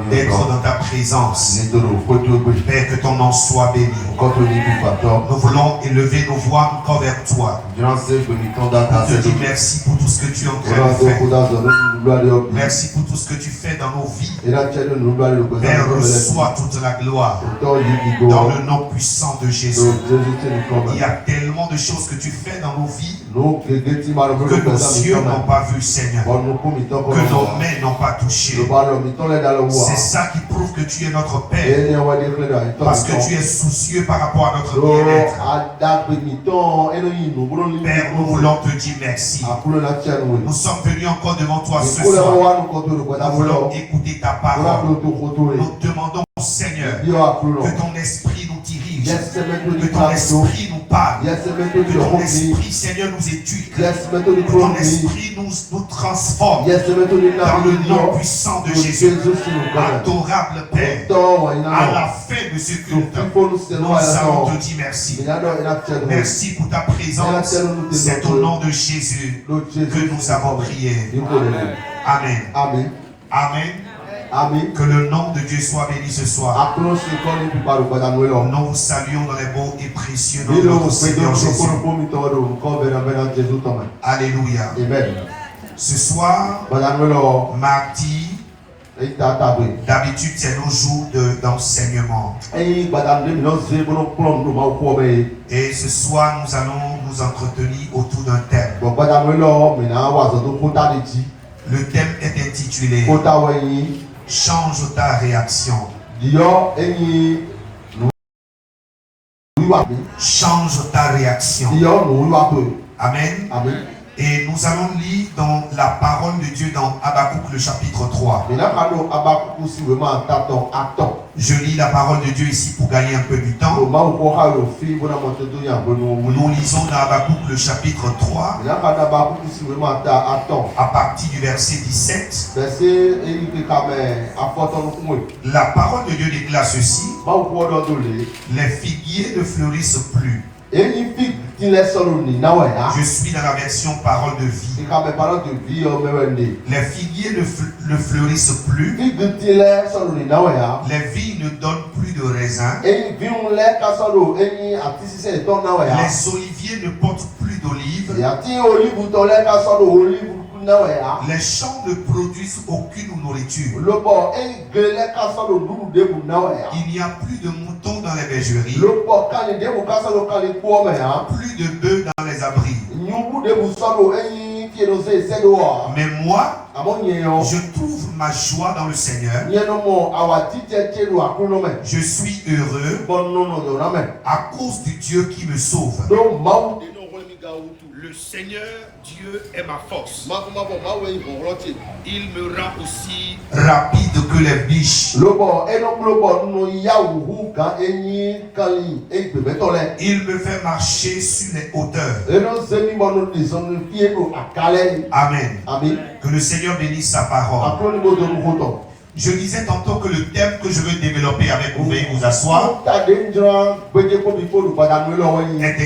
d'être dans ta présence. Père, que ton nom soit béni. Nous voulons élever nos voix encore vers toi. On te dit merci pour tout ce que tu es en train de faire. Merci pour tout ce que tu fais dans nos vies. Père, reçois toute la gloire dans le nom puissant de Jésus. Il y a tellement de choses que tu fais dans nos vies que nos yeux n'ont pas vu, Seigneur, que nos mains n'ont pas touché. C'est ça qui prouve que tu es notre Père, parce que tu es soucieux par rapport à notre bien-être. Père, nous voulons te dire merci. Nous sommes venus encore devant toi ce soir. Nous voulons écouter ta parole. Nous demandons, Seigneur, que ton esprit nous dirige, que ton esprit nous parle, que ton esprit, Seigneur, nous éduque, que ton esprit nous transforme dans le nom puissant de Jésus. Adorable Père, à la fin de ce culte, nous allons te dire merci. Merci pour ta présence. C'est au nom de Jésus que nous avons prié. Amen. Amen. Amen. Amen. Que le nom de Dieu soit béni ce soir. Nous vous saluons dans les beaux et précieux noms de notre Seigneur Jésus. Alléluia. Amen. Ce soir, mardi, d'habitude c'est nos jours d'enseignement. Et ce soir, nous allons nous entretenir autour d'un thème. Le thème est intitulé Change ta réaction. Change ta réaction. Amen. Amen. Et nous allons lire dans la parole de Dieu dans Habakkuk le chapitre 3. Je lis la parole de Dieu ici pour gagner un peu du temps. Nous lisons dans Habakkuk le chapitre 3 à partir du verset 17. La parole de Dieu déclare ceci: les figuiers ne fleurissent plus. Je suis dans la version parole de vie. Les figuiers ne fleurissent plus. Les vignes ne donnent plus de raisins. Les oliviers ne portent plus d'olives. Les champs ne produisent aucune nourriture. Il n'y a plus de moutons dans les bergeries. Plus de bœufs dans les abris. Mais moi, je trouve ma joie dans le Seigneur. Je suis heureux à cause du Dieu qui me sauve. Le Seigneur Dieu est ma force. Il me rend aussi rapide que les biches. Il me fait marcher sur les hauteurs. Amen. Amen. Que le Seigneur bénisse sa parole. Je disais tantôt que le thème que je veux développer avec vous, veuillez vous asseoir, est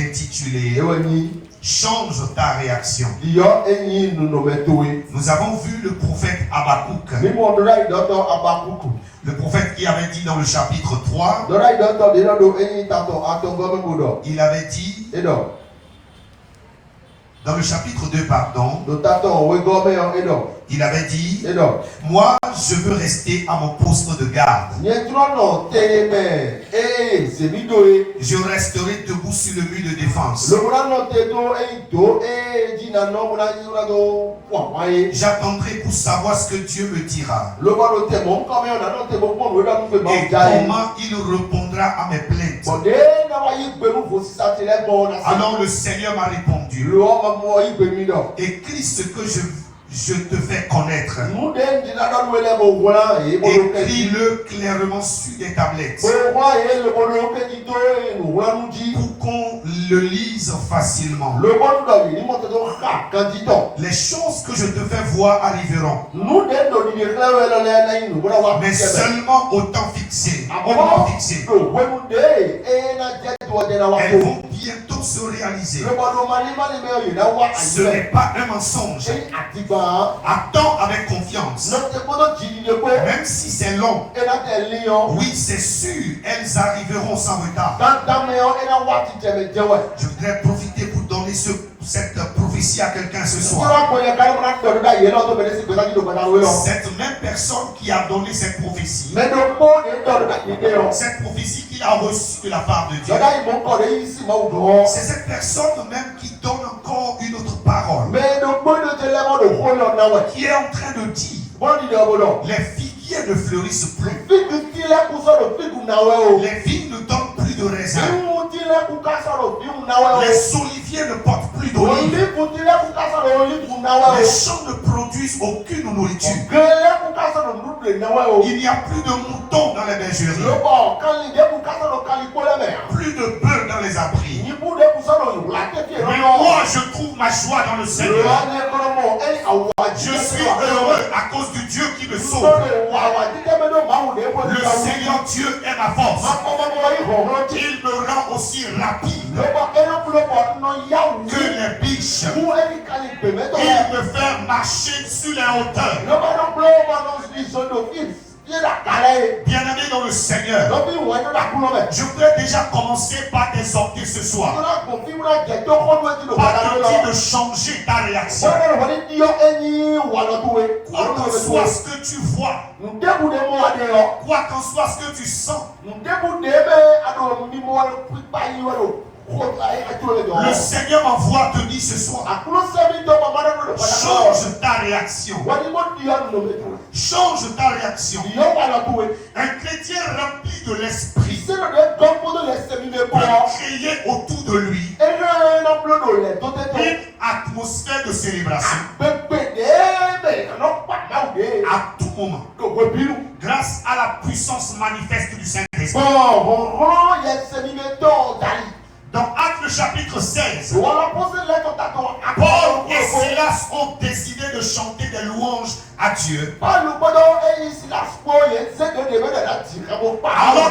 intitulé Change ta réaction. Nous avons vu le prophète Habakkuk. Le prophète qui avait dit dans le chapitre 3, il avait dit, dans le chapitre 2, pardon, il avait dit, moi je veux rester à mon poste de garde. Je resterai debout sur le mur de défense. J'attendrai pour savoir ce que Dieu me dira. Et comment il répondra à mes plaintes. Alors le Seigneur m'a répondu: écris ce que je te fais connaître. Écris-le clairement sur des tablettes pour qu'on le lise facilement. Les choses que je te fais voir arriveront, mais seulement au temps fixé. elles vont bientôt se réaliser. Ce n'est pas un mensonge. Attends avec confiance. Même si c'est long, oui, c'est sûr, elles arriveront sans retard. Je voudrais profiter pour donner cette prophétie à quelqu'un ce soir. Cette même personne qui a donné cette prophétie, qu'il a reçue de la part de Dieu, c'est cette personne même qui donne encore une autre parole, qui est en train de dire: les figuiers ne fleurissent plus, les vignes ne donnent plus de raisins, les oliviers ne portent plus d'olives, les champs ne produisent aucune nourriture, il n'y a plus de moutons dans les bergeries, plus de bœufs dans les abris. Mais moi je trouve ma joie dans le Seigneur. Je suis heureux à cause du Dieu qui me sauve. Le Seigneur Dieu est ma force. Il me rend aussi rapide que les biches. Il me fait marcher sur les hauteurs. Bien-aimé dans le Seigneur, je voudrais déjà commencer par t'exhorter ce soir. Pas te dire de changer ta réaction. Quoi qu'en soit ce que tu vois, quoi qu'en soit ce que tu sens, le Seigneur m'envoie te dire ce soir: change ta réaction. Change ta réaction. Un chrétien rempli de l'esprit peut créer autour de lui une atmosphère de célébration à tout moment, grâce à la puissance manifeste du Saint-Esprit. Dans Actes chapitre 16, Paul et Silas ont décidé de chanter des louanges à Dieu alors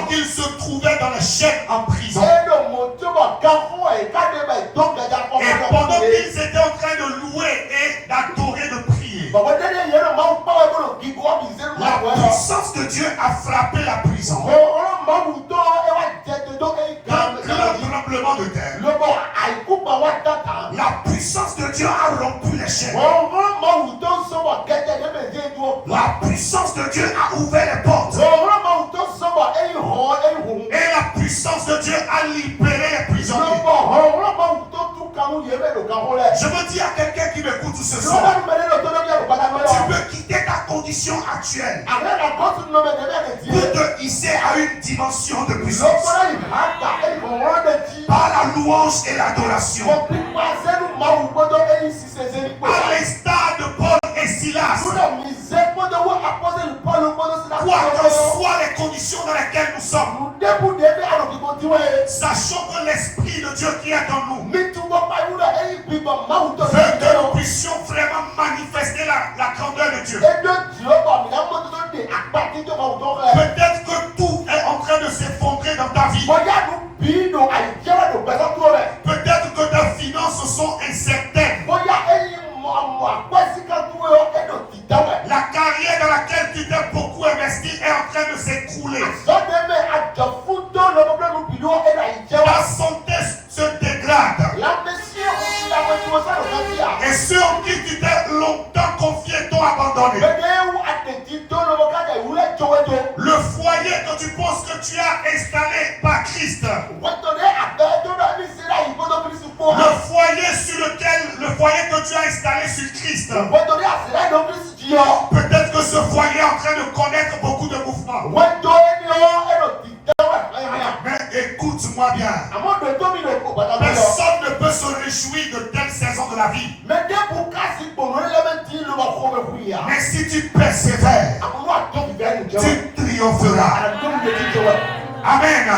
qu'ils se trouvaient dans les chaînes en prison. Et pendant qu'ils étaient en train de louer et d'adorer, de prier, la puissance de Dieu a frappé la prison. Un tremblement de terre. La puissance de Dieu a rompu les chaînes. La puissance de Dieu a ouvert les portes. Et la puissance de Dieu a libéré les prisonniers. Je veux dire à quelqu'un qui m'écoute ce soir: tu peux quitter ta condition actuelle pour te hisser à une dimension de puissance par la louange et l'adoration. À l'instar de Paul et Silas, quoi que soient les conditions dans lesquelles nous sommes, sachons que l'Esprit de Dieu qui est en nous veut que nous puissions vraiment manifester la grandeur de Dieu. Peut-être que tout est en train de s'effondrer dans ta vie. Peut-être que tes finances sont incertaines. La carrière dans laquelle tu t'es beaucoup investi est en train de s'écrouler. Ta santé se dégrade. Et ceux en qui tu t'es longtemps confié t'ont abandonné. Le foyer que tu penses que tu as installé par Christ, le foyer que tu as installé sur Christ, peut-être que ce foyer est en train de connaître beaucoup de mouvements. Mais écoute-moi bien, personne ne peut se réjouir de telle saison de la vie. Mais si tu persévères, tu triompheras. Amen.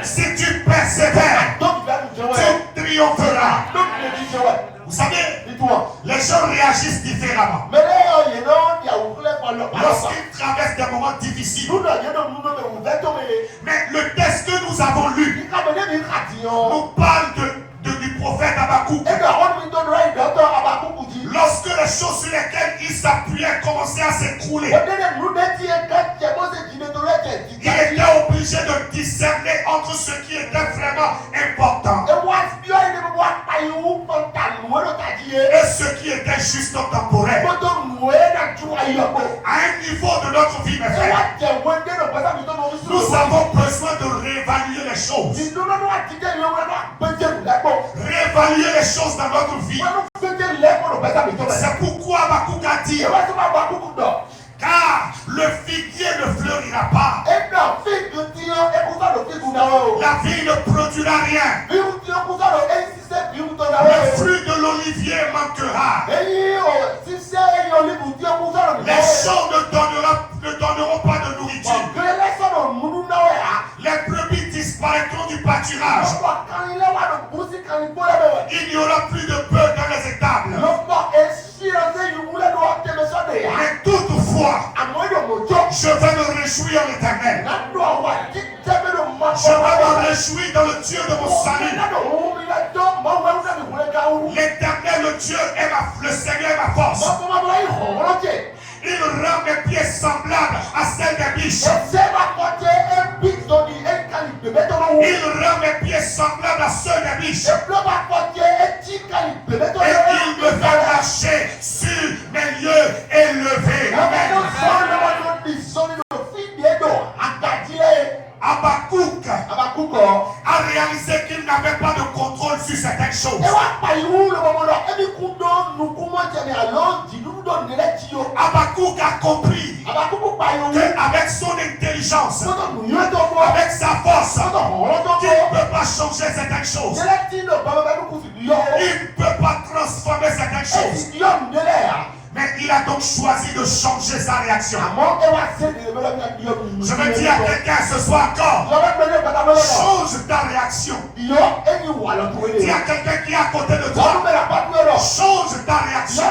Si tu persévères, tu triompheras. Vous savez, les gens réagissent différemment lorsqu'ils traversent des moments difficiles. Mais le texte que nous avons lu nous parle du prophète Habakkuk. Lorsque les choses sur lesquelles il s'appuyait commençaient à s'écrouler, il était obligé de discerner entre ce qui était vraiment important et ce qui était juste temporaire. À un niveau de notre vie, mes frères, nous avons besoin de réévaluer les choses. Réévaluer les choses dans notre vie. C'est pourquoi Habakkuk a dit, car le figuier ne fleurira pas, la vigne ne produira rien, le fruit de l'olivier manquera, les champs ne donneront pas de nourriture, les brebis disparaîtront du pâturage, il n'y aura plus de bœufs dans les étables. Mais toutefois, je vais me réjouir en l'Éternel. Je vais me réjouir dans le Dieu de mon salut. L'Éternel, le Dieu, le Seigneur est ma force. Il rend mes pieds semblables à celles des biches. Il rend mes pieds semblables à ceux des biches. Et il me fait marcher sur mes lieux élevés. Amen. Habakkuk a réalisé qu'il n'avait pas de contrôle sur certaines choses. Habakkuk a compris qu'avec son intelligence, avec sa force, qu'il ne peut pas changer certaines choses. Il ne peut pas transformer certaines choses. Mais il a donc choisi de changer sa réaction. Je veux dire à quelqu'un ce soir encore, change ta réaction. Dis à quelqu'un qui est à côté de toi, change ta réaction.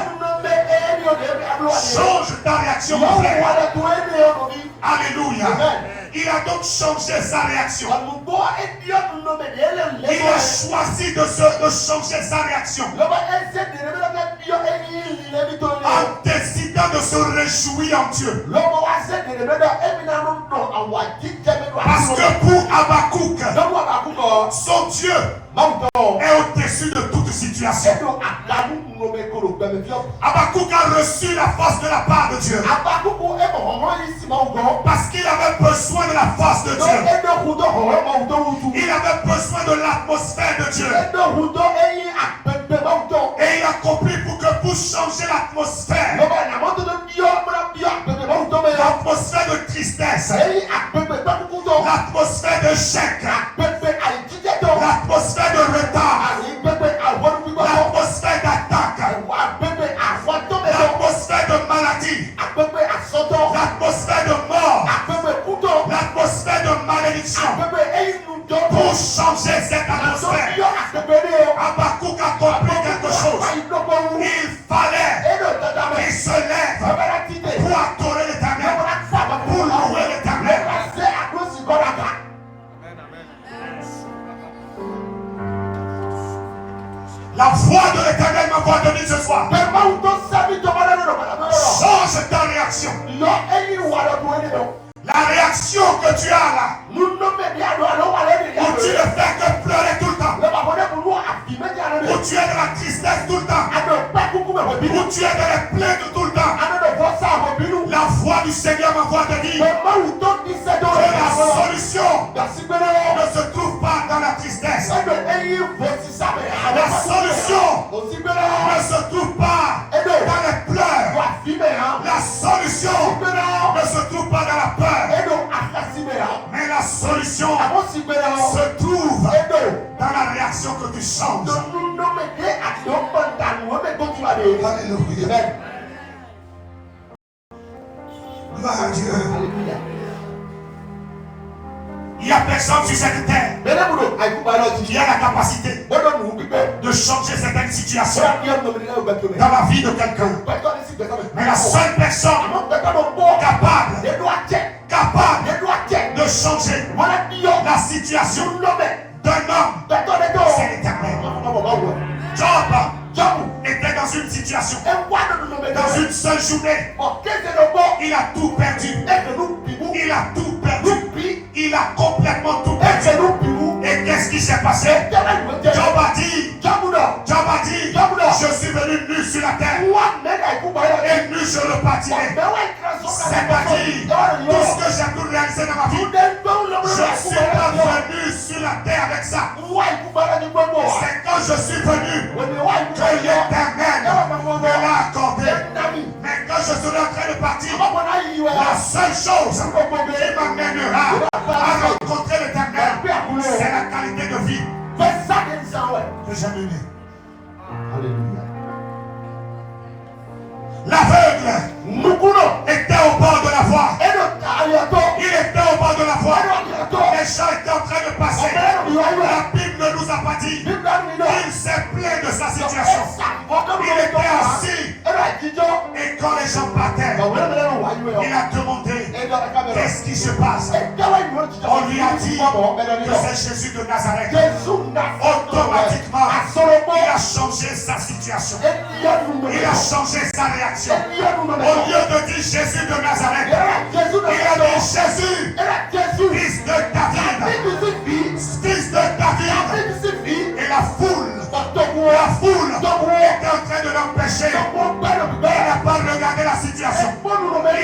Change ta réaction, mon frère. Alléluia. Il a donc changé sa réaction. Il a choisi de changer sa réaction en décidant de se réjouir en Dieu. Parce que pour Habakkuk, son Dieu est au-dessus de toute situation. Habakkuk a reçu la force de la part de Dieu. Parce qu'il avait besoin de la force de Dieu. Il avait besoin de l'atmosphère de Dieu. Et il a compris pour changer l'atmosphère. L'atmosphère de tristesse. L'atmosphère de chèque. L'atmosphère de retard. L'atmosphère d'attaque. L'atmosphère de maladie. L'atmosphère de mort. L'atmosphère de malédiction. Pour changer cette atmosphère, Habakkuk a compris quelque chose. Il fallait qu'il se lève pour adorer l'Éternel, pour louer l'Éternel. La voix de l'Éternel m'a voix de vie ce soir. Change ta réaction. La réaction que tu as là, où tu ne fais que pleurer tout le temps, où tu es dans la tristesse tout le temps, où tu es dans les plaintes tout le temps, la voix du Seigneur m'envoie te dire que la solution ne se trouve pas dans la tristesse. La solution ne se trouve pas dans les pleurs. La solution ne se trouve pas dans la peur. Mais la solution se trouve dans la réaction que tu changes. Alléluia. Gloire à Dieu. Il n'y a personne sur cette terre qui a la capacité de changer certaines situations dans la vie de quelqu'un. Mais la seule personne capable de changer la situation d'un homme Job était dans une situation, dans une seule journée, il a tout perdu. Il a tout perdu. Il a complètement tout perdu. Et qu'est-ce qui s'est passé? Job a dit, je suis venu nu sur la terre et nu je le bâtirai. C'est-à-dire, tout ce que j'ai pu réaliser dans ma vie, je suis pas venu sur la terre avec ça. C'est quand je suis venu que l'Éternel me l'a accordé. Mais quand je serai en train de partir, la seule chose qui m'amènera à rencontrer l'Éternel, c'est la qualité de vie que j'ai menée. Alléluia. L'aveugle était au bord de la voie. Il était au bord de la voie. Les gens étaient en train de passer. La Bible ne nous a pas dit. Il s'est plaint de sa situation. Il était assis. Et quand les gens partaient, il a demandé qu'est-ce qui se passe. On lui a dit que c'est Jésus de Nazareth. Automatiquement, il a changé sa situation. Il a changé sa réaction. Au lieu de dire Jésus de Nazareth, il a dit Jésus, fils de David. Fils de David. Et la foule était en train de l'empêcher. Il n'a pas regardé la situation. Il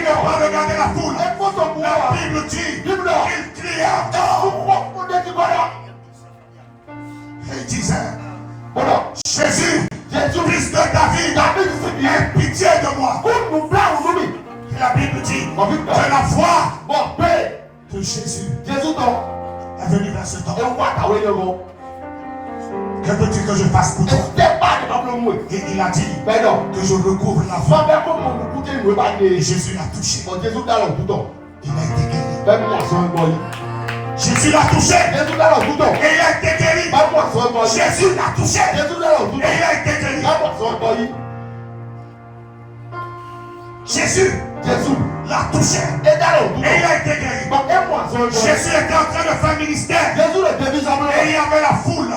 n'a pas regardé la foule. La Bible dit qu'il criait encore. Et il disait, Jésus, fils de David, aie pitié de moi. Et la Bible dit que la foi de Jésus est venue vers ce temps. Que veux-tu que je fasse pour toi? Et il a dit que je recouvre la foi. Et Jésus l'a touché. Il a été guéri. Jésus l'a touché. Et il a été guéri. Jésus l'a touché. Et il a été guéri. Jésus l'a touché. Et il a été guéri. Jésus était en train de faire ministère. Et il y avait la foule.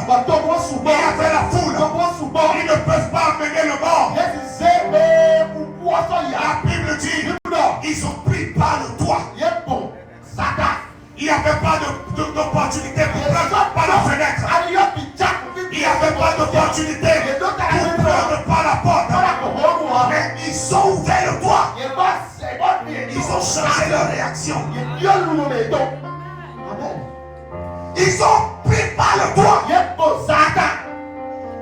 Ils ne peuvent pas amener le mort. La Bible dit ils ont pris par le toit. Il n'y avait pas d'opportunité pour prendre par la fenêtre. Il n'y avait pas d'opportunité pour prendre par la porte. Mais ils ont ouvert le toit. Ils ont changé leur réaction. Ils ont pris par le toit.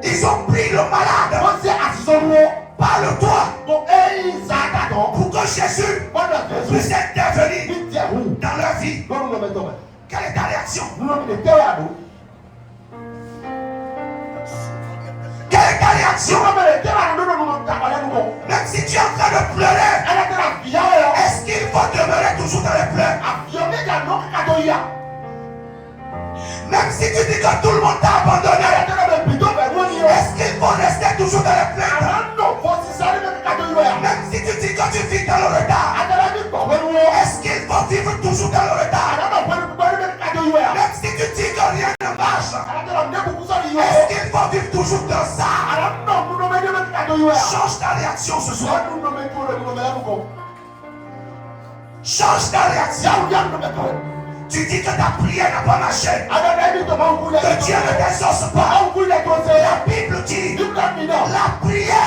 Ils ont pris le malade par le toit pour que Jésus puisse intervenir dans leur vie. Quelle est ta réaction? Quelle est ta réaction? Même si tu es en train de pleurer, est-ce qu'il faut demeurer toujours dans les pleurs? Même si tu dis que tout le monde t'a abandonné, est-ce qu'il faut rester toujours dans les plaintes? Même si tu dis que tu vis dans le retard, est-ce qu'il faut vivre toujours dans le retard? Même si tu dis que rien ne marche, est-ce qu'il faut vivre toujours dans ça? Change ta réaction ce soir. Change ta réaction. Tu dis que ta prière n'a pas marché, que Dieu ne t'exauce pas. La Bible dit la prière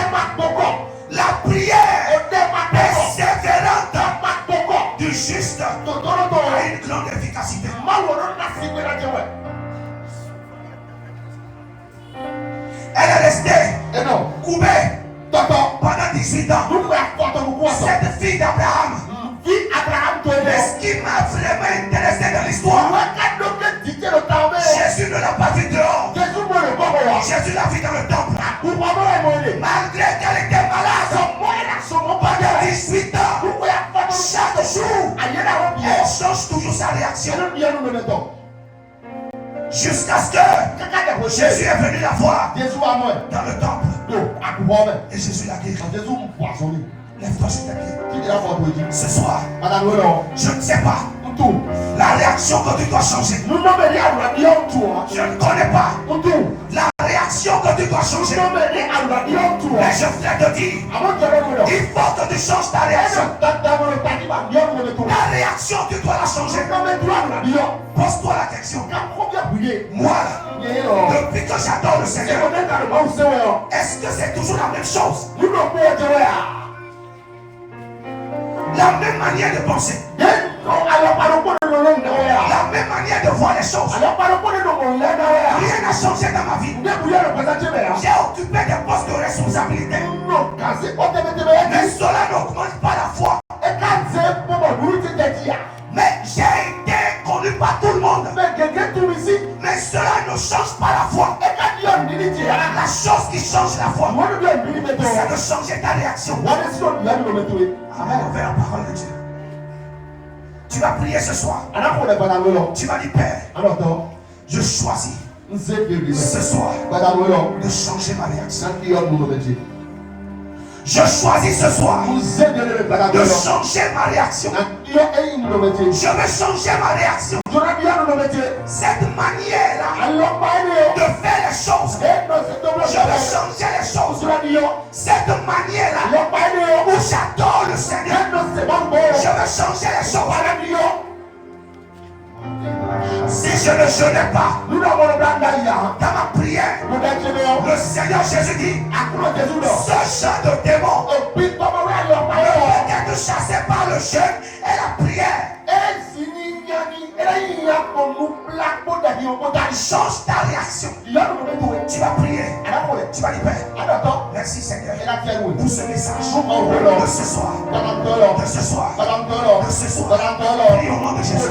fervente, la prière persévérante du juste a une grande efficacité. Elle est restée coupée pendant 18 ans. Cette fille d'Abraham, ce qui m'a vraiment intéressé dans l'histoire, Jésus ne l'a pas vu dehors. Jésus l'a vu dans le temple. Malgré qu'elle était malade pendant 18 ans, chaque jour, elle change toujours sa réaction. Jusqu'à ce que Jésus est venu la voir dans le temple. Et Jésus l'a guéri. Lève-toi sur tes pieds. Ce soir, je ne sais pas La réaction que tu dois changer. Je ne connais pas la réaction que tu dois changer. Mais je voudrais te dire, il faut que tu changes ta réaction. La réaction, tu dois la changer. Pose-toi la question. Moi, depuis que j'adore le Seigneur, est-ce que c'est toujours la même chose? La même manière de penser. La même manière de voir les choses. Rien n'a changé dans ma vie. J'ai occupé des postes de responsabilité. Mais cela n'augmente pas la foi. Mais j'ai été connu par tout le monde. Mais cela ne change pas la foi. La chose qui change la foi, c'est de changer ta réaction. Amen. Envers la parole de Dieu. Tu vas prier ce soir. Tu vas dire, Père, je choisis ce soir de changer ma réaction. Je choisis ce soir de changer ma réaction. Je vais changer ma réaction. Cette manière-là de faire les choses, je vais changer les choses. Cette manière-là où j'adore le Seigneur, je vais changer les choses. Si je ne jeûnais pas dans ma prière, le Seigneur Jésus dit, ce genre de démon ne peut être chassé par le jeûne et la prière. Change ta réaction. Tu vas prier. Tu vas dire, Père, merci Seigneur pour ce message de ce soir. De ce soir. De ce soir. Prie au nom de Jésus.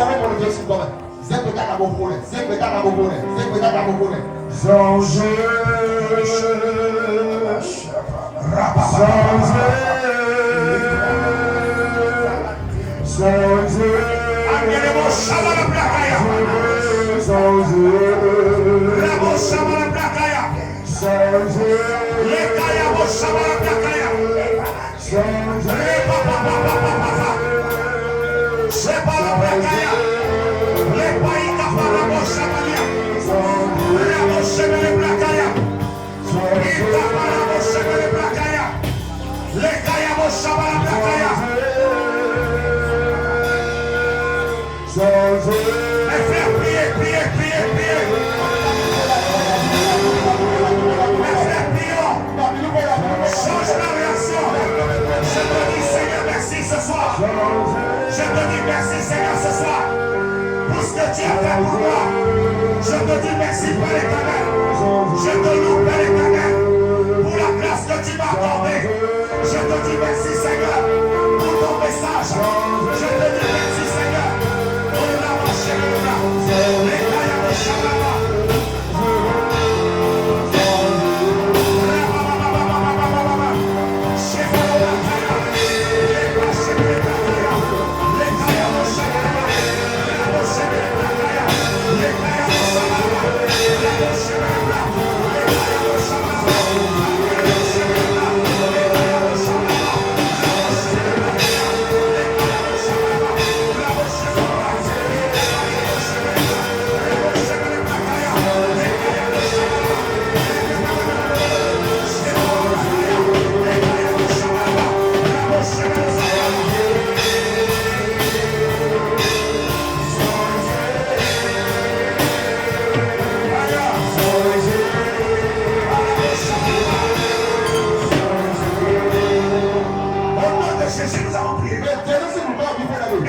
Je te dis merci Seigneur ce soir pour ce que tu as fait pour moi. Je te dis merci Père l'éternel. Je te loue Père l'éternel pour la grâce que tu m'as accordée. Je te dis merci Seigneur pour ton message. Je te dis merci Seigneur pour la marche de l'État.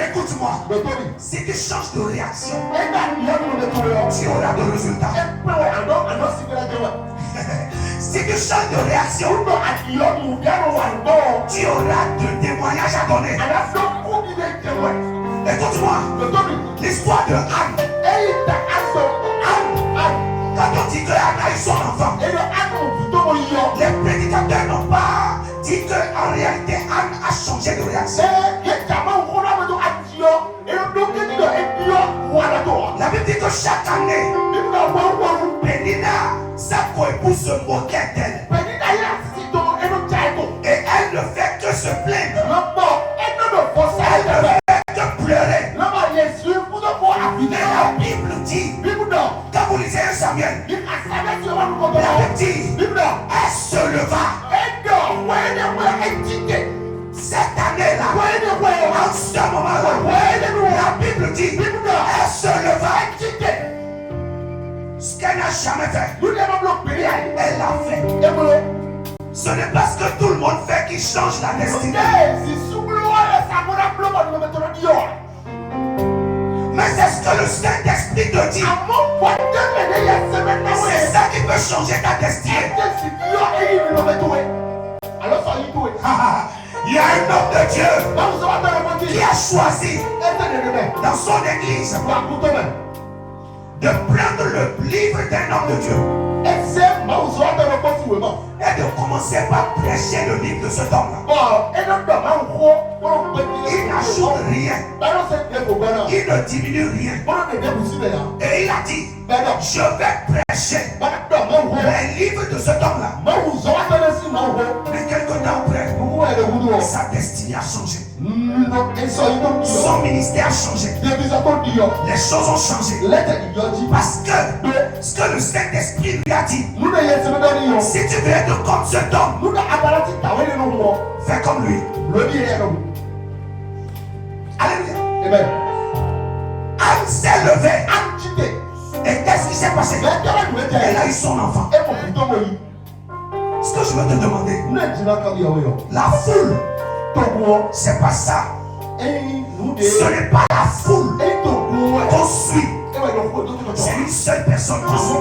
Écoute-moi, si tu changes de réaction, tu auras de résultats. Si tu changes de réaction, tu auras de témoignages à donner. Écoute-moi, l'histoire de Anne. Quand on dit que Anne a eu son enfant, les prédicateurs n'ont pas dit qu'en réalité Anne a changé de réaction. La Bible dit que chaque année, Pénina, sa co-épouse se moquait d'elle. Et elle ne fait que se plaindre. Elle ne fait que pleurer. Cette année-là, en ce moment-là, la Bible dit, elle se leva. Ce qu'elle n'a jamais fait, elle l'a fait. Ce n'est pas ce que tout le monde fait qui change la destinée. Mais c'est ce que le Saint-Esprit te dit. C'est ça qui peut changer ta destinée. Il y a un homme de Dieu qui a choisi dans son église de prendre le livre d'un homme de Dieu et de commencer par prêcher le livre de cet homme-là. Il n'ajoute rien, il ne diminue rien. Et il a dit, je vais prêcher le livre de cet homme-là. Mais quelque temps après, sa destinée a changé. Son ministère a changé. Les choses ont changé. Parce que ce que le Saint-Esprit lui a dit, si tu veux être comme cet homme, fais comme lui. Alléluia. Amen. Anne s'est levée. Et qu'est-ce qui s'est passé? Elle a eu son enfant. Ce que je veux te demander, la foule, c'est pas ça. Ce n'est pas la foule qu'on suit. C'est une seule personne qu'on suit.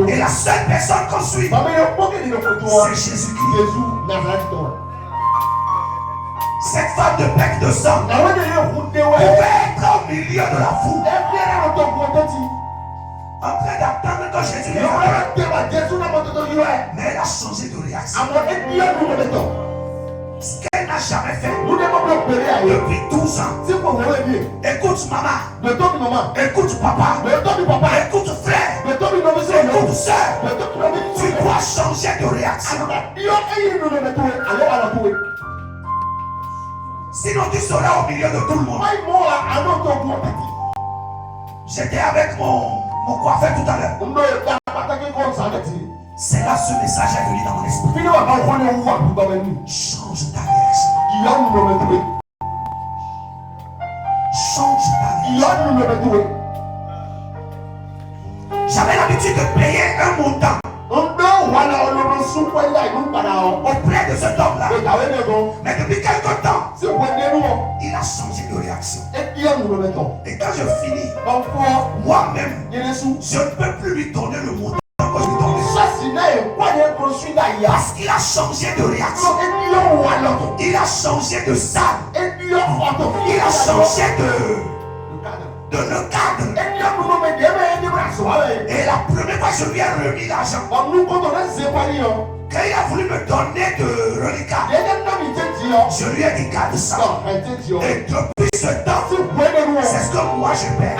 Et la seule personne qu'on suit, c'est Jésus-Christ. Cette femme de bec de sang pouvait être au milieu de la foule, en train d'attendre que Jésus les appelle. Mais elle a changé de réaction. Ce qu'elle n'a jamais fait depuis 12 ans. Écoute maman, écoute papa, écoute frère, écoute soeur. Tu dois changer de réaction. Sinon tu seras au milieu de tout le monde. J'étais avec mon coiffeur tout à l'heure. C'est là ce message est venu dans mon esprit. Change ta réaction. Change ta réaction. J'avais l'habitude de payer un montant auprès de cet homme-là. Mais depuis quelque temps, il a changé de réaction. Et quand je finis, moi-même, je ne peux plus lui donner le montant que je lui donnais. Parce qu'il a changé de réaction. Il a changé de salle. Il a changé de le cadre. Et la première fois, je lui ai remis l'argent. Quand il a voulu me donner de reliquat, je lui ai dit garde ça. Et depuis ce temps, c'est ce que moi je perds.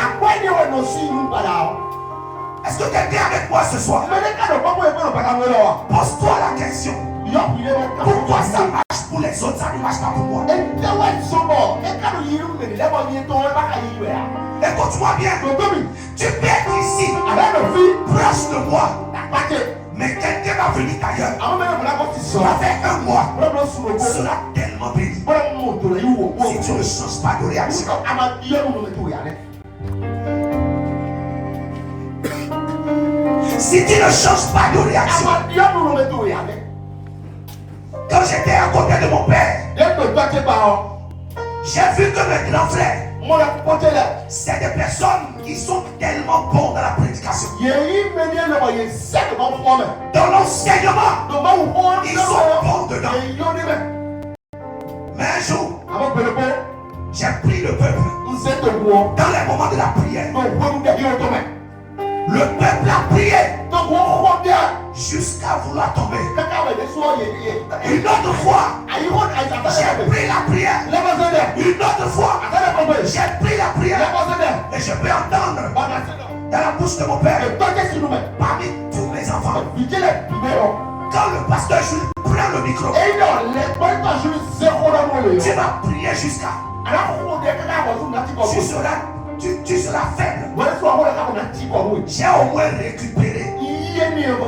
Est-ce que quelqu'un est avec moi ce soir? Pose-toi la question. Pourquoi ça marche pour les autres, ça ne marche pas pour moi? Écoute-moi bien. Tu peux être ici, proche de moi, mais quelqu'un va venir d'ailleurs. Ça fait un mois. Cela tellement béni. Si tu ne changes pas de réaction. Si tu ne changes pas de réaction. Quand j'étais à côté de mon père, j'ai vu que mes grands frères, c'est des personnes qui sont tellement bons dans la prédication. Dans l'enseignement, ils sont bons dedans. Mais un jour, j'ai pris le peuple dans les moments de la prière. Le peuple a prié jusqu'à vouloir tomber. Une autre fois, j'ai pris la prière. Une autre fois, j'ai pris la prière. Et je peux entendre dans la bouche de mon père, parmi tous mes enfants, quand le pasteur Jules prend le micro, tu vas prier jusqu'à. Tu seras faible. J'ai au moins récupéré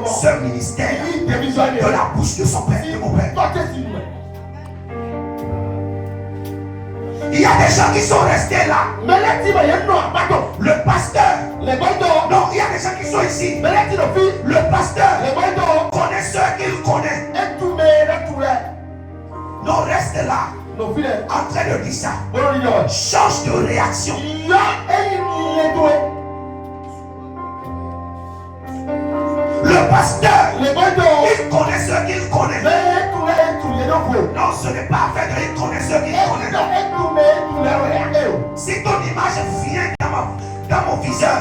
ce ministère de la bouche de son père, de mon père. Il y a des gens qui sont restés là. Le pasteur. Non, il y a des gens qui sont ici. Le pasteur connaît ceux qu'il connaît. Non, reste là. En train de dire ça. Change de réaction. Le pasteur, il connaît ceux qu'il connaît. Non, ce n'est pas affaire de il connaît ceux qu'il connaît. Si ton image vient dans mon viseur,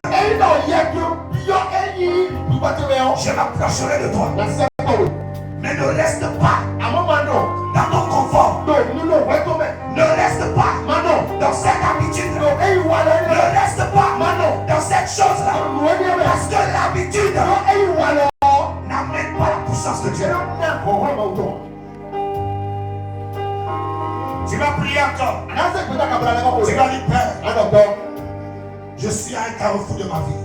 je m'approcherai de toi. Mais ne reste pas dans ton confort. Ne reste pas dans cette habitude. Ne reste pas dans cette chose-là. Parce que l'habitude n'amène pas la puissance de Dieu. Tu vas prier encore. Tu vas dire, Père, je suis à un carrefour de ma vie.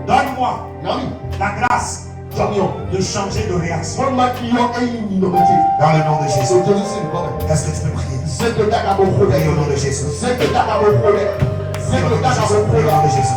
Donne-moi la grâce de changer de réaction. Dans le nom de Jésus. Est-ce que tu peux prier? Priez au nom de Jésus. Priez au nom de Jésus.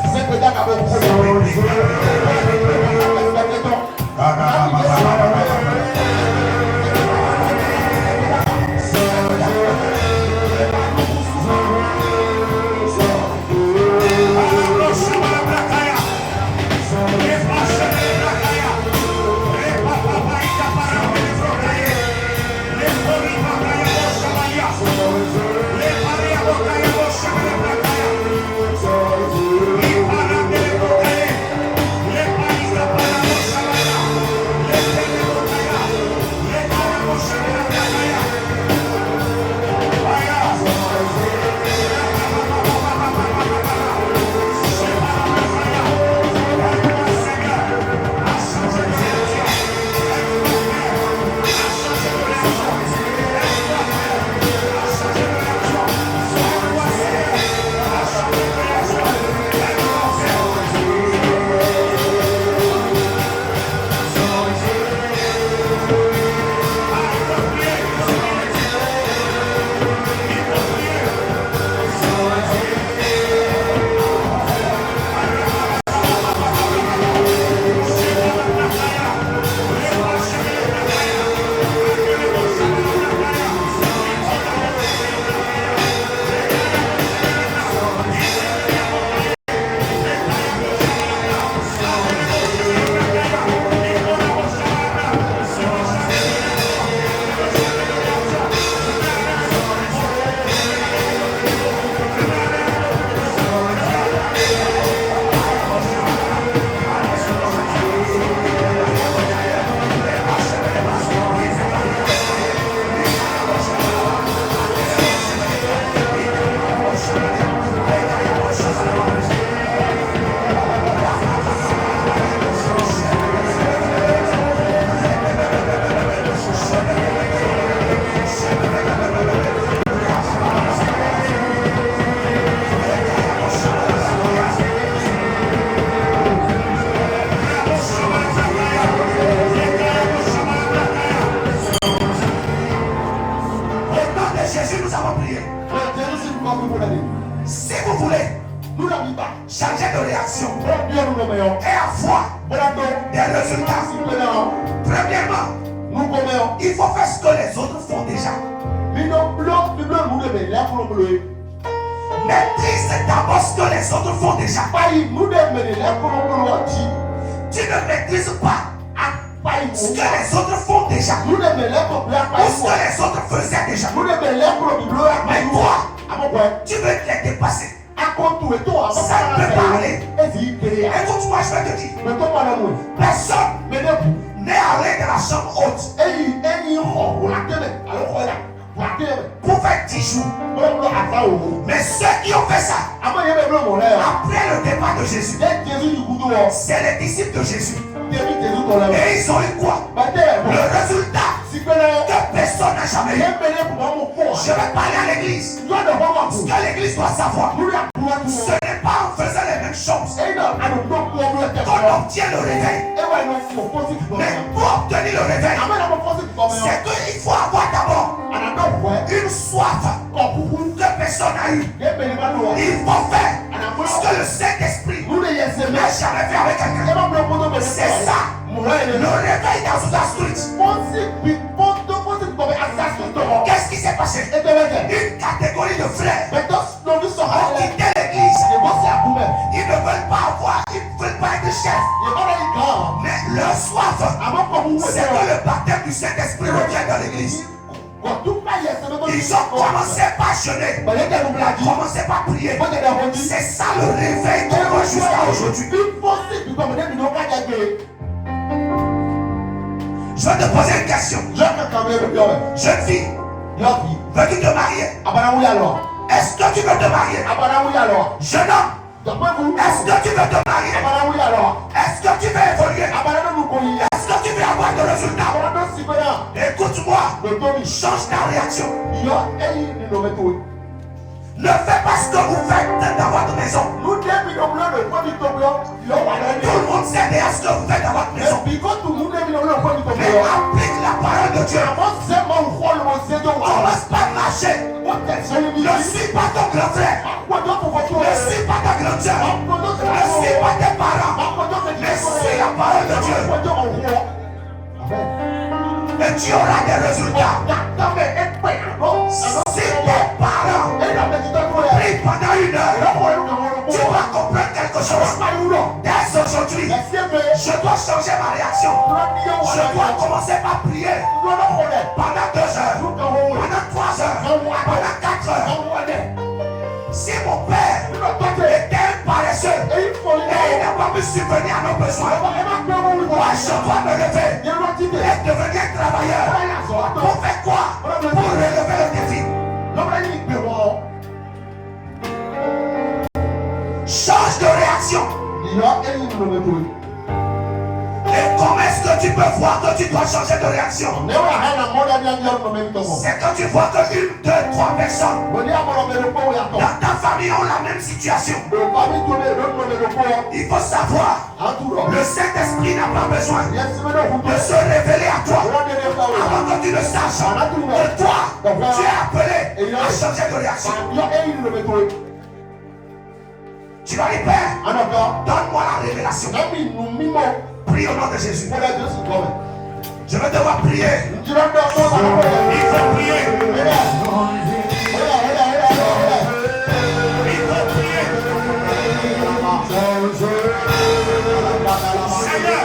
Si vous voulez changer de réaction et avoir des résultats, premièrement, il faut faire ce que les autres font déjà. Maîtrise d'abord ce que les autres font déjà. Tu ne maîtrises pas ce que les autres font déjà, ou ce que les autres faisaient déjà. Mais toi, tu veux les dépasser. Ça peut parler. Écoute-moi, je vais te dire. Personne n'est allé dans la chambre haute pour faire 10 jours. Mais ceux qui ont fait ça après le départ de Jésus, c'est les disciples de Jésus. Et ils ont eu quoi? Le résultat que personne n'a jamais eu. Je vais parler à l'église. Ce que l'église doit savoir, ce n'est pas en faisant les mêmes choses qu'on obtient le réveil. Mais pour obtenir le réveil, c'est qu'il faut avoir d'abord une soif que personne n'a eu. Ils vont faire ce que le Saint-Esprit n'a jamais fait avec quelqu'un. C'est ça. Le réveil dans la street. Qu'est-ce qui s'est passé? Une catégorie de frères ont quitté l'église. Ils ne veulent pas avoir, ils ne veulent pas être chefs. Mais leur soif, c'est que le baptême du Saint-Esprit revienne dans l'église. Ils ont commencé par jeûner, commencé par prier. C'est ça le réveil qu'on voit jusqu'à aujourd'hui. Je vais te poser une question. Jeune fille, veux-tu te marier? Est-ce que tu veux te marier? Jeune homme, est-ce que tu veux te marier? Est-ce que tu veux évoluer? Est-ce que tu veux avoir de résultats? Écoute-moi, change ta réaction. Ne fais pas ce que vous faites dans votre maison. Tout le monde sait déjà ce que vous faites dans votre maison. Mais applique la parole de Dieu. Commence par marcher. Ne suis pas ton grand frère. Ne suis pas ta grande soeur. Ne suis pas tes parents. Mais suis la parole de Dieu. Et tu auras des résultats. Si tes parents prient pendant 1 heure, tu vas comprendre quelque chose. Dès aujourd'hui, je dois changer ma réaction. Je dois commencer par prier pendant 2 heures, pendant 3 heures, pendant 4 heures. Si mon père était un paresseux et il n'a pas pu subvenir à nos besoins, moi je dois me lever et devenir travailleur. Pour faire quoi? Pour relever le défi. Change de réaction. Et comment est-ce que tu peux voir que tu dois changer de réaction? C'est quand tu vois que 1, 2, 3 personnes dans ta famille ont la même situation. Il faut savoir, le Saint-Esprit n'a pas besoin de se révéler à toi avant que tu le saches que toi, tu es appelé à changer de réaction. Tu vas dire, Père, donne-moi la révélation. Prie au nom de Jésus. Je vais devoir prier. Il faut prier. Seigneur.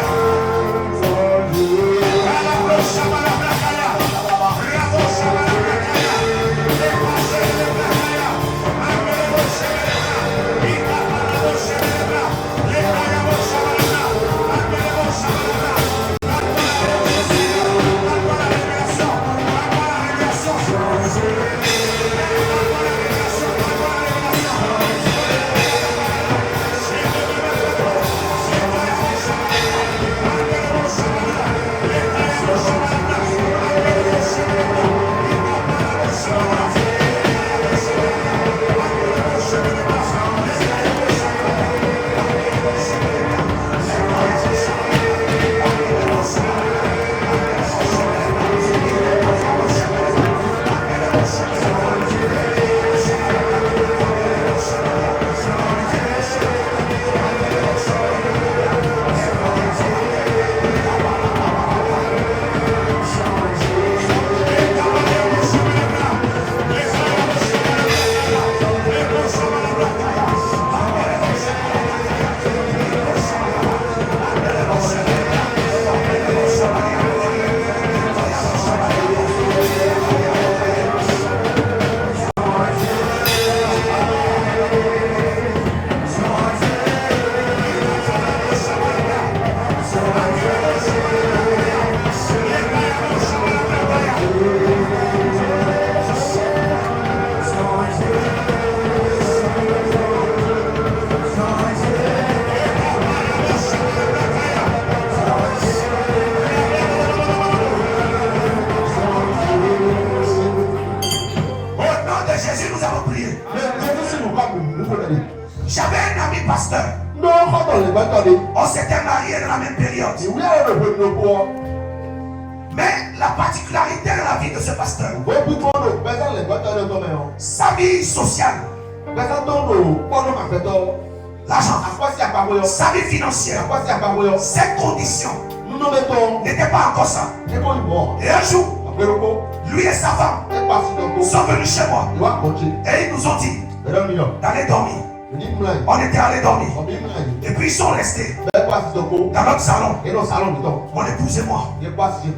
J'avais un ami pasteur. On s'était mariés dans la même période. Mais la particularité de la vie de ce pasteur, sa vie sociale, l'argent, sa vie financière, ses conditions n'étaient pas encore ça. Et un jour, lui et sa femme sont venus chez moi et ils nous ont dit d'aller dormir. On était allé dormir. Et puis ils sont restés dans notre salon, mon épouse et moi.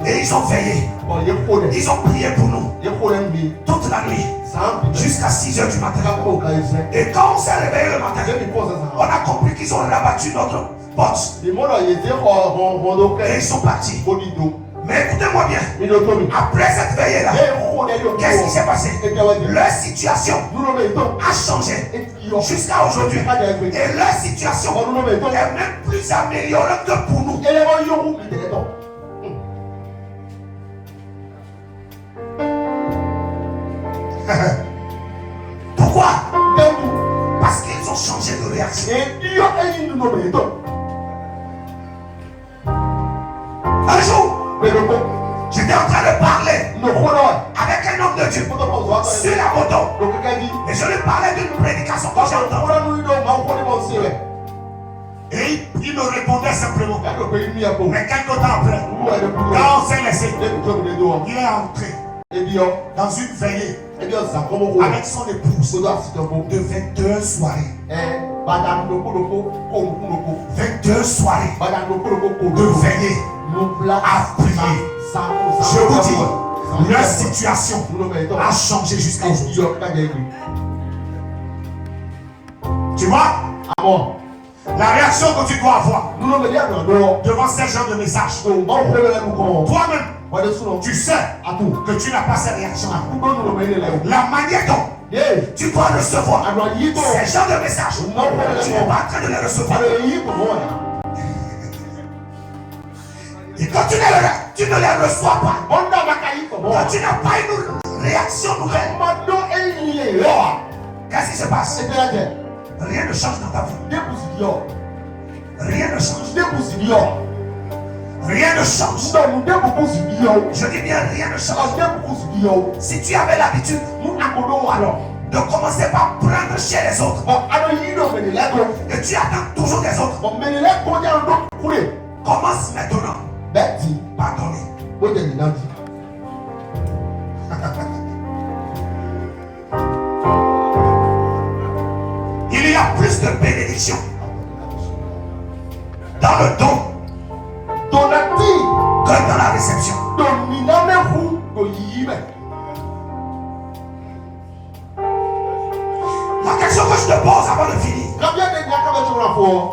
Et ils ont veillé. Ils ont prié pour nous toute la nuit jusqu'à 6 h du matin. Et quand on s'est réveillé le matin, on a compris qu'ils ont rabattu notre porte. Et ils sont partis. Mais écoutez-moi bien, après cette veillée-là, qu'est-ce qui s'est passé? Leur situation a changé jusqu'à aujourd'hui. Et leur situation est même plus améliorée que pour nous. Pourquoi? Parce qu'ils ont changé de réaction. Un jour, j'étais en train de parler avec un homme de Dieu sur la moto. Et je lui parlais d'une prédication que j'ai entendue. Et il me répondait simplement. Mais quelque temps après, quand on s'est laissé, il est entré dans une veillée avec son épouse de 22 soirées. 22 soirées de veillée à prier. Je vous dis, leur situation a changé jusqu'à aujourd'hui. Tu vois? La réaction que tu dois avoir devant ce genre de message, toi-même, tu sais que tu n'as pas ces réactions. La manière dont tu dois recevoir ces genres de messages, tu n'es pas en train de les recevoir. Et quand tu ne les reçois pas, quand tu n'as pas une réaction nouvelle, qu'est-ce qui se passe? Rien ne change dans ta vie. Rien ne change. Rien ne change. Je dis bien rien ne change. Si tu avais l'habitude de commencer par prendre chez les autres et tu attends toujours des autres, commence maintenant par donner. Il y a plus de bénédictions dans le don que dans la réception. La question que je te pose avant de finir,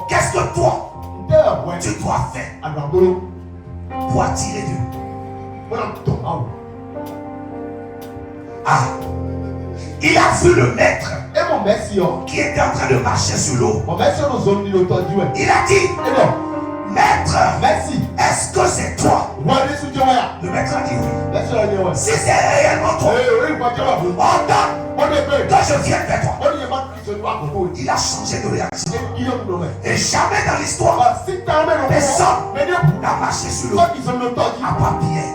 qu'est-ce que toi tu dois faire pour attirer Dieu? Ah, il a vu le maître qui était en train de marcher sur l'eau. Il a dit, maître, est-ce que c'est toi? Le maître a dit oui. Si c'est réellement toi, ordonne que je vienne vers toi. Il a changé de réaction. Et jamais dans l'histoire, personne n'a marché sur l'eau à part Pierre.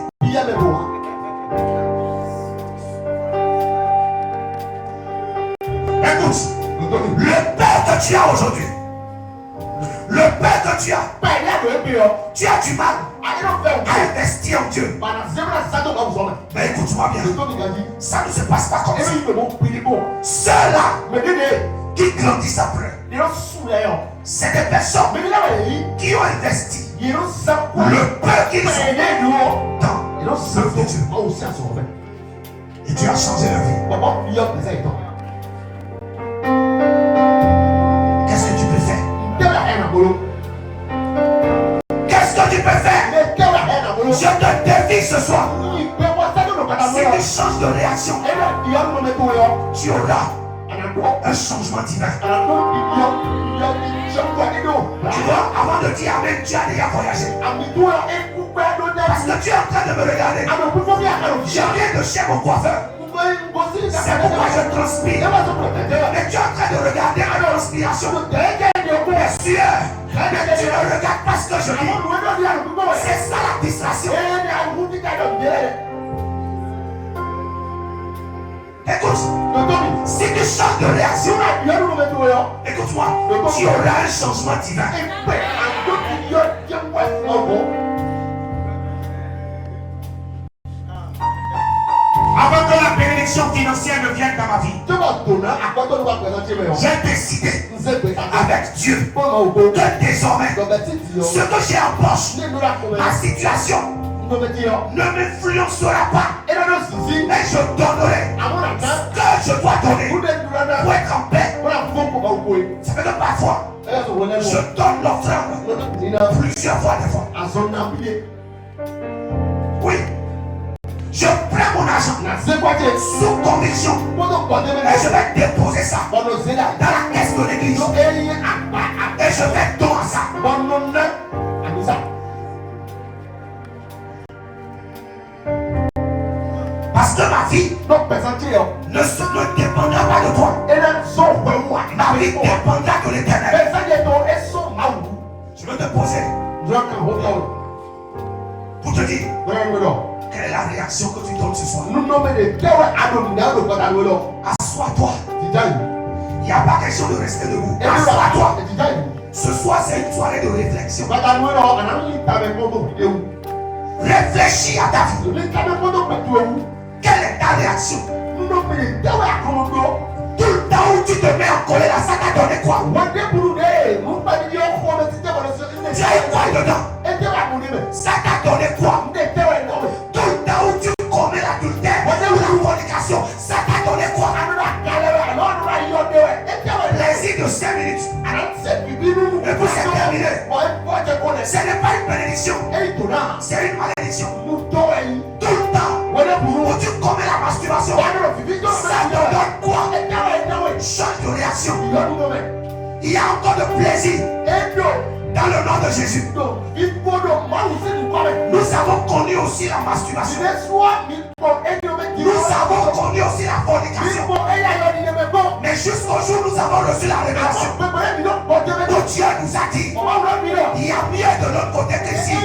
Écoute, le père que tu as aujourd'hui, le père que tu as du mal à investir en Dieu. Mais écoute-moi bien, ça ne se passe pas comme ça. Ceux-là qui grandissent après, c'est des personnes qui ont investi le peu qu'ils ont dans l'œuvre de Dieu. Et Dieu a changé leur vie. Qu'est-ce que tu peux faire? Qu'est-ce que tu peux faire? Je te défie ce soir. Si tu changes de réaction, tu auras un changement divin. Tu vois, avant de dire Amen, tu as déjà voyagé. Parce que tu es en train de me regarder. Je viens de chez mon coiffeur. C'est pourquoi je transpire. Mais tu es en train de regarder ma transpiration. Tu ne regardes pas ce que je dis. C'est ça la distraction. Écoute, si tu changes de réaction, écoute-moi, tu auras un changement divin. Avant que la bénédiction financière ne vienne dans ma vie, j'ai décidé avec Dieu que désormais, ce que j'ai en poche, ma situation ne m'influencera pas. Et je donnerai ce que je dois donner pour être en paix. Ça fait que parfois, je donne l'offrande plusieurs fois des fois. Oui. Je prends mon argent sous conviction et je vais déposer ça dans la caisse de l'église et je vais donner ça. Parce que ma vie ne dépendra pas de toi. Ma vie dépendra de l'Éternel. Je veux te poser pour te dire quelle est la réaction que tu donnes ce soir. Assois-toi. Il n'y a pas question de rester debout. Assois-toi. Ce soir, c'est une soirée de réflexion. Réfléchis à ta vie. Quelle est ta réaction? Tout le temps où tu te mets en colère, ça t'a donné quoi? Tu as eu quoi dedans? Ça t'a donné quoi? Tout le temps où tu commets l'adultère ou la fornication, ça t'a donné quoi? Plaisir de 5 minutes. Et puis c'est terminé. Ce n'est pas une bénédiction, c'est une malédiction. Tout le temps où tu commets la masturbation, ça te donne quoi? Change de réaction. Il y a encore de plaisir dans le nom de Jésus. Nous avons connu aussi la masturbation. Nous avons connu aussi la fornication. Mais jusqu'au jour où nous avons reçu la révélation que Dieu nous a dit, il y a mieux de notre côté qu'ici.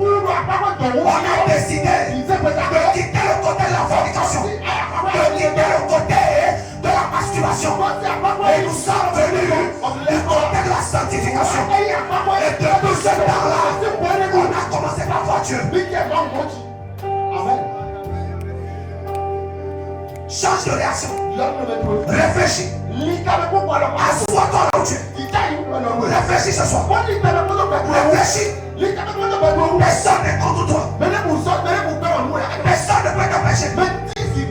On a décidé de quitter le côté de la fornication, de quitter le côté de la masturbation. Et nous sommes venus du côté de la sanctification. Et depuis ce temps-là, on a commencé par voir Dieu. Change de réaction. Réfléchis. Assois-toi là où tu es. Réfléchis ce soir. Réfléchis. Personne n'est contre toi. Personne ne peut t'empêcher. Si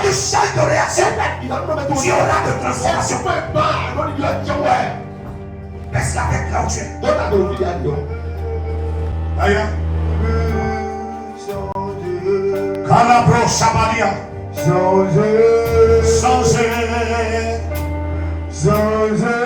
tu changes de réaction, tu auras de transformation. Baisse la tête là où tu es. Aïe. Calabro Chamalia. Changer. Changer. Changer.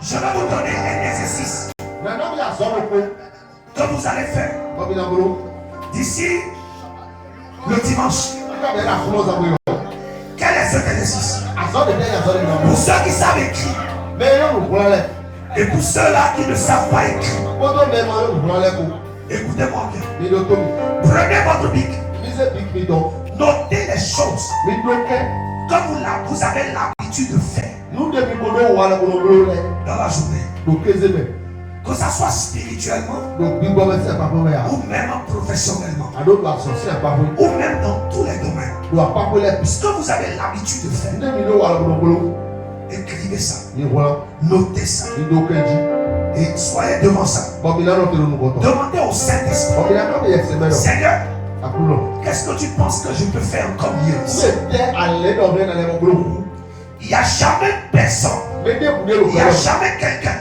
Je vais vous donner un exercice que vous allez faire d'ici le dimanche. Quel est cet exercice? Pour ceux qui savent écrire et pour ceux-là qui ne savent pas écrire, écoutez-moi bien. Prenez votre bic. Notez les choses que vous avez l'habitude de faire dans la journée. Que ça soit spirituellement ou même professionnellement ou même dans tous les domaines. Ce que vous avez l'habitude de faire, écrivez ça, notez ça et soyez devant ça. Demandez au Saint-Esprit, Seigneur, qu'est-ce que tu penses que je peux faire comme mieux ici? Il n'y a jamais personne, il n'y a jamais quelqu'un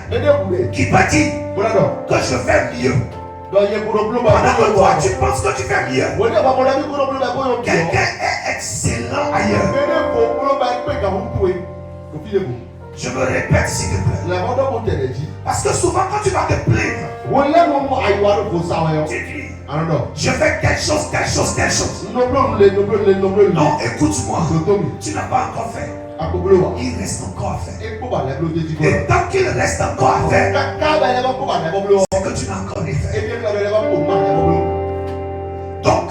qui peut dire que je fais mieux. Pendant que toi tu penses que tu fais mieux, quelqu'un est excellent ailleurs. Je me répète s'il te plaît. Parce que souvent quand tu vas te plaindre, tu dis je fais quelque chose. Non, écoute-moi. Tu n'as pas encore fait. Il reste encore à faire. Et tant qu'il reste encore à faire, c'est que tu n'as encore rien fait. Donc,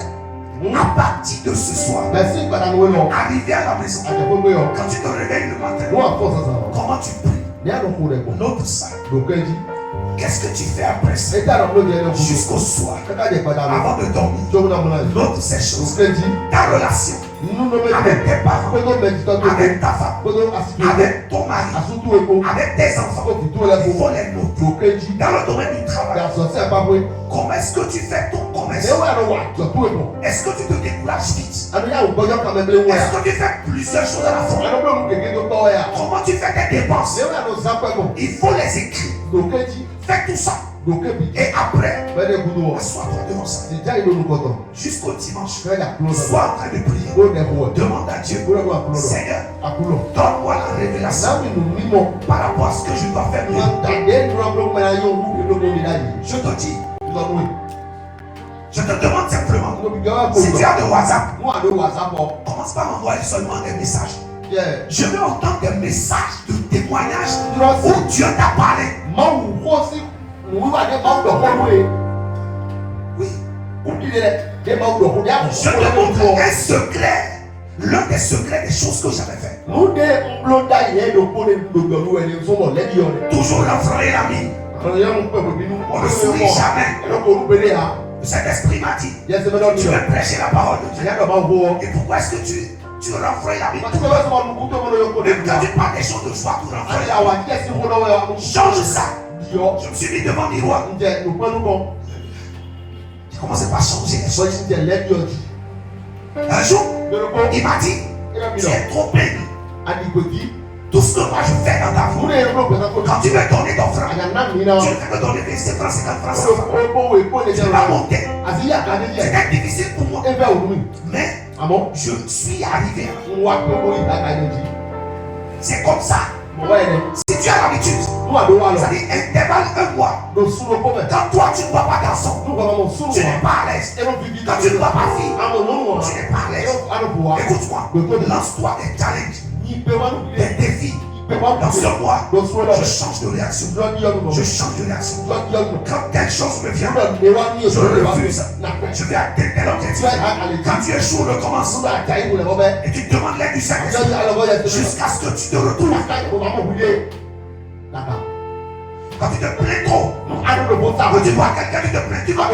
à partir de ce soir, arrivé à la maison, quand tu te réveilles le matin, comment tu pries? Note ça. Qu'est-ce que tu fais après ça? Jusqu'au soir, avant de dormir, note ces choses. Ta relation avec tes parents, avec ta femme, avec ton mari, avec tes enfants, il faut les noter. Dans le domaine du travail, comment est-ce que tu fais ton commerce? Est-ce que tu te décourages vite? Est-ce que tu fais plusieurs choses à la fois? Comment tu fais tes dépenses? Il faut les écrire. Fais tout ça. Et après, assois-toi devant ça. Jusqu'au dimanche, sois en train de prier. Demande à Dieu, Seigneur, donne-moi la révélation par rapport à ce que je dois faire mieux. Je te dis, je te demande simplement, si tu as de WhatsApp, commence par m'envoyer seulement des messages. Je veux entendre des messages de témoignage où Dieu t'a parlé. Oui. Je te montre un secret, l'un des secrets des choses que j'avais fait. Toujours renflouer la mine. On ne sourit jamais. Cet esprit m'a dit, tu veux prêcher la parole de Dieu. Et pourquoi est-ce que tu renfloues la mine? Même quand tu parles des choses de joie, tu renfloues. Change ça. Je me suis mis devant le miroir. J'ai commencé par changer les choses. Un jour, il m'a dit, tu es trop pénible. Tout ce que moi je fais dans ta vie, quand tu veux donner ton franc, tu ne fais que donner 25 francs, 50 francs, 100 francs. Tu ne vas monter. C'était difficile pour moi. Mais je suis arrivé. C'est comme ça. Si tu as l'habitude, c'est-à-dire intervalle un mois. Quand toi tu ne vois pas garçon, tu n'es pas à l'aise. Quand tu ne vois pas fille, tu n'es pas à l'aise. Écoute-moi, lance-toi des challenges, des défis. Dans ce mois, je change de réaction. Je change de réaction. Quand quelque chose me vient, je refuse. Je vais atteindre tel objectif. Quand tu échoues, on recommence. Et tu demandes l'aide du Saint-Esprit jusqu'à ce que tu te retrouves. Quand tu te plains trop, quand tu vois quelqu'un qui te plaint, tu vas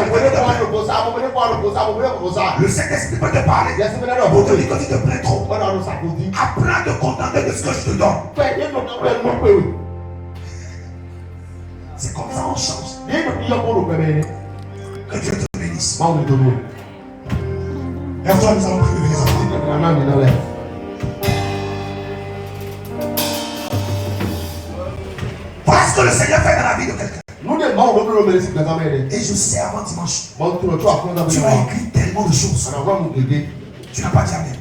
le Saint-Esprit peut te parler. Pour te dire que tu te plains trop. Apprends à te contenter de ce que je te donne. C'est comme ça on change. Que Dieu te bénisse. Et toi, nous allons prier les enfants. Voilà ce que le Seigneur fait dans la vie de quelqu'un. Et je sais avant dimanche, tu m'as écrit tellement de choses. Tu n'as pas dit amen.